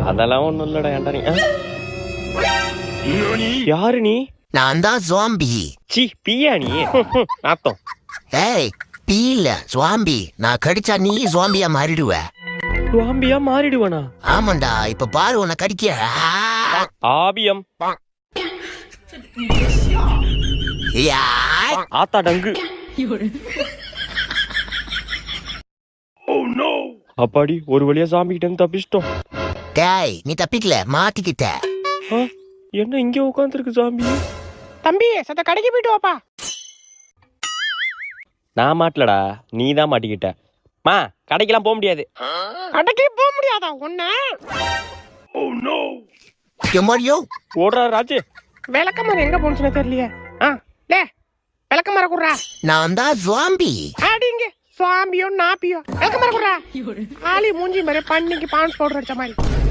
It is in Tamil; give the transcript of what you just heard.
அதெல்லாம் ஒண்ணும் இல்லடா. ஏன்டா நீ யாரு? நீ நான் தான் ஜாம்பி. சி பியா நீ? நாத்தம். ஏய் பீ இல்ல ஜாம்பி. நான் கடிச்சா நீ ஜாம்பியா மாறிடுவ. ஜாம்பியா மாறிடுவனா? ஆமாண்டா, இப்ப பாரு உன்னை கடிக்க. ஆபியம் யாய். ஆத்தா டங்கு. அப்பாடி ஒரு வழியா சாமி கிட்ட இருந்து தப்பிச்சிட்டோம். டேய் நீ தப்பிக்கல, மாட்டிக்கிட்ட. என்ன இங்க உட்காந்துருக்கு சாமி? தம்பி சத்த கடைக்கு போயிட்டு வாப்பா. நான் மாட்டலடா, நீ தான் மாட்டிக்கிட்ட. மா கடைக்கெல்லாம் போக முடியாது. கடைக்கு போக முடியாதா ஒண்ணு? எம்மாடியோ ஓடுறா ராஜு. விளக்கமாறு எங்க போனுச்சுன்னு தெரியலையே. லே விளக்கமாற குடுறா. நான் தான் ஜாம்பி. அடிங்க சுவாமியோ நாப்பியோ விளக்கமாற குடுறா. ஆளி மூஞ்சி மாதிரி பண்ணிக்கு பான்ஸ் பவுடர் அடிச்ச மாதிரி.